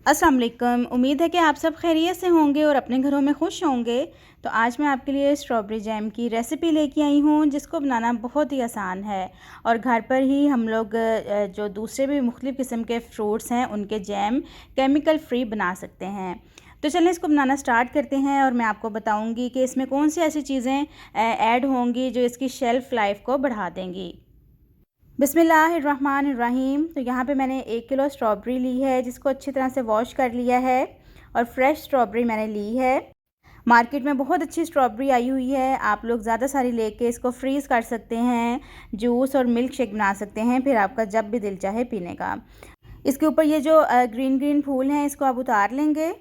अस्सलाम वालेकुम। उम्मीद है कि आप सब खैरियत से होंगे और अपने घरों में खुश होंगे। तो आज मैं आपके लिए स्ट्रॉबेरी जैम की रेसिपी लेके आई हूँ, जिसको बनाना बहुत ही आसान है और घर पर ही हम लोग जो दूसरे भी मुख्तलिफ़ किस्म के फ्रूट्स हैं उनके जैम केमिकल फ्री बना सकते हैं। तो चलें इसको बनाना स्टार्ट करते हैं और मैं आपको बताऊँगी कि इसमें कौन सी ऐसी चीज़ें ऐड होंगी जो इसकी शेल्फ़ लाइफ को बढ़ा देंगी। बिस्मिल्लाहिर्रहमानिर्रहीम। तो यहाँ पे मैंने 1 किलो स्ट्रॉबेरी ली है, जिसको अच्छी तरह से वॉश कर लिया है और फ्रेश स्ट्रॉबेरी मैंने ली है। मार्केट में बहुत अच्छी स्ट्रॉबेरी आई हुई है, आप लोग ज़्यादा सारी लेके इसको फ्रीज़ कर सकते हैं, जूस और मिल्क शेक बना सकते हैं, फिर आपका जब भी दिल चाहे पीने का। इसके ऊपर ये जो ग्रीन ग्रीन फूल हैं इसको आप उतार लेंगे।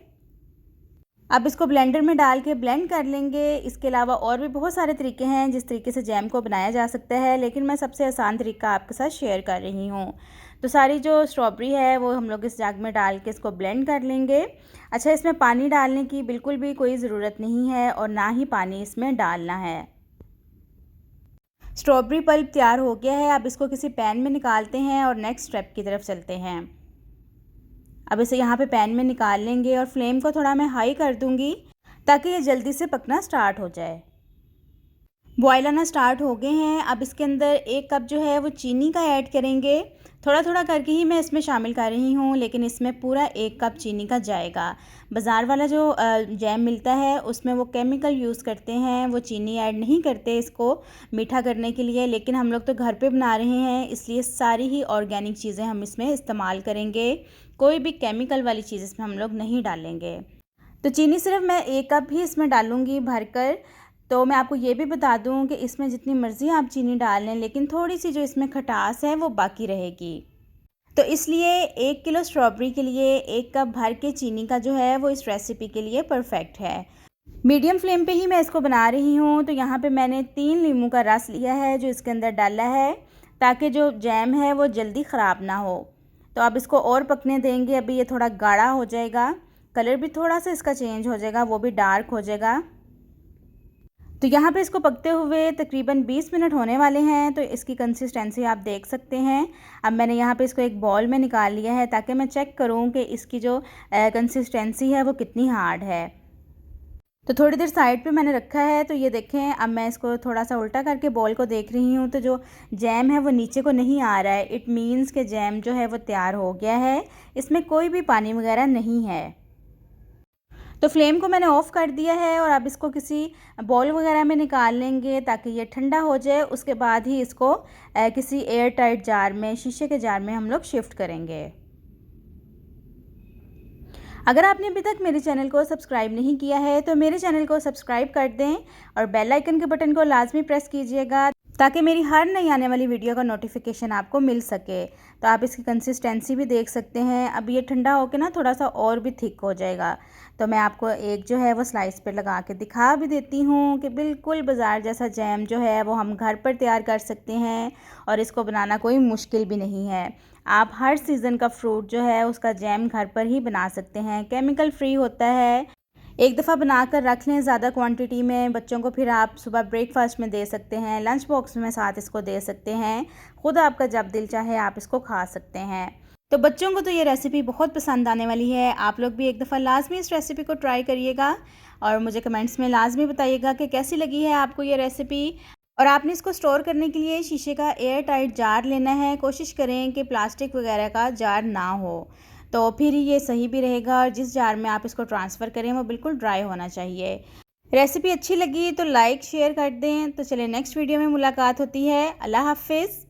अब इसको ब्लेंडर में डाल के ब्लेंड कर लेंगे। इसके अलावा और भी बहुत सारे तरीके हैं जिस तरीके से जैम को बनाया जा सकता है, लेकिन मैं सबसे आसान तरीका आपके साथ शेयर कर रही हूँ। तो सारी जो स्ट्रॉबेरी है वो हम लोग इस जग में डाल के इसको ब्लेंड कर लेंगे। अच्छा, इसमें पानी डालने की बिल्कुल भी कोई ज़रूरत नहीं है और ना ही पानी इसमें डालना है। स्ट्रॉबेरी पल्प तैयार हो गया है। अब इसको किसी पैन में निकालते हैं और नेक्स्ट स्टेप की तरफ चलते हैं। अब इसे यहाँ पे पैन में निकाल लेंगे और फ्लेम को थोड़ा मैं हाई कर दूँगी ताकि ये जल्दी से पकना स्टार्ट हो जाए। बॉयल आना स्टार्ट हो गए हैं। अब इसके अंदर 1 कप जो है वो चीनी का ऐड करेंगे। थोड़ा थोड़ा करके ही मैं इसमें शामिल कर रही हूँ, लेकिन इसमें पूरा 1 कप चीनी का जाएगा। बाज़ार वाला जो जैम मिलता है उसमें वो केमिकल यूज़ करते हैं, वो चीनी ऐड नहीं करते इसको मीठा करने के लिए, लेकिन हम लोग तो घर पे बना रहे हैं, इसलिए सारी ही ऑर्गेनिक चीज़ें हम इसमें इस्तेमाल करेंगे। कोई भी केमिकल वाली चीज़ इसमें हम लोग नहीं डालेंगे। तो चीनी सिर्फ मैं 1 कप ही इसमें डालूँगी भरकर। तो मैं आपको ये भी बता दूं कि इसमें जितनी मर्ज़ी आप चीनी डाल लें, लेकिन थोड़ी सी जो इसमें खटास है वो बाकी रहेगी। तो इसलिए 1 किलो स्ट्रॉबेरी के लिए 1 कप भर के चीनी का जो है वो इस रेसिपी के लिए परफेक्ट है। मीडियम फ्लेम पे ही मैं इसको बना रही हूँ। तो यहाँ पे मैंने 3 नींबू का रस लिया है जो इसके अंदर डाला है, ताकि जो जैम है वो जल्दी ख़राब ना हो। तो अब इसको और पकने देंगे। अभी ये थोड़ा गाढ़ा हो जाएगा, कलर भी थोड़ा सा इसका चेंज हो जाएगा, वो भी डार्क हो जाएगा। तो यहाँ पे इसको पकते हुए तकरीबन 20 मिनट होने वाले हैं। तो इसकी कंसिस्टेंसी आप देख सकते हैं। अब मैंने यहाँ पे इसको एक बॉल में निकाल लिया है ताकि मैं चेक करूँ कि इसकी जो कंसिस्टेंसी है वो कितनी हार्ड है। तो थोड़ी देर साइड पे मैंने रखा है। तो ये देखें, अब मैं इसको थोड़ा सा उल्टा करके बॉल को देख रही हूँ, तो जो जैम है वो नीचे को नहीं आ रहा है। इट मीन्स कि जैम जो है वो तैयार हो गया है, इसमें कोई भी पानी वगैरह नहीं है। तो फ्लेम को मैंने ऑफ़ कर दिया है और अब इसको किसी बॉल वगैरह में निकाल लेंगे ताकि ये ठंडा हो जाए। उसके बाद ही इसको किसी एयर टाइट जार में, शीशे के जार में हम लोग शिफ्ट करेंगे। अगर आपने अभी तक मेरे चैनल को सब्सक्राइब नहीं किया है तो मेरे चैनल को सब्सक्राइब कर दें और बेल आइकन के बटन को लाजमी प्रेस कीजिएगा ताकि मेरी हर नई आने वाली वीडियो का नोटिफिकेशन आपको मिल सके। तो आप इसकी कंसिस्टेंसी भी देख सकते हैं। अब ये ठंडा होकर ना थोड़ा सा और भी थिक हो जाएगा। तो मैं आपको एक जो है वो स्लाइस पे लगा के दिखा भी देती हूँ कि बिल्कुल बाज़ार जैसा जैम जो है वो हम घर पर तैयार कर सकते हैं और इसको बनाना कोई मुश्किल भी नहीं है। आप हर सीज़न का फ्रूट जो है उसका जैम घर पर ही बना सकते हैं, केमिकल फ्री होता है। एक दफ़ा बनाकर रख लें ज़्यादा क्वांटिटी में, बच्चों को फिर आप सुबह ब्रेकफास्ट में दे सकते हैं, लंच बॉक्स में साथ इसको दे सकते हैं, ख़ुद आपका जब दिल चाहे आप इसको खा सकते हैं। तो बच्चों को तो ये रेसिपी बहुत पसंद आने वाली है। आप लोग भी एक दफ़ा लाजमी इस रेसिपी को ट्राई करिएगा और मुझे कमेंट्स में लाजमी बताइएगा कि कैसी लगी है आपको ये रेसिपी। और आपने इसको स्टोर करने के लिए शीशे का एयर टाइट जार लेना है। कोशिश करें कि प्लास्टिक वगैरह का जार ना हो, तो फिर ही ये सही भी रहेगा। और जिस जार में आप इसको ट्रांसफ़र करें वो बिल्कुल ड्राई होना चाहिए। रेसिपी अच्छी लगी तो लाइक शेयर कर दें। तो चलिए नेक्स्ट वीडियो में मुलाकात होती है। अल्लाह हाफ़िज़।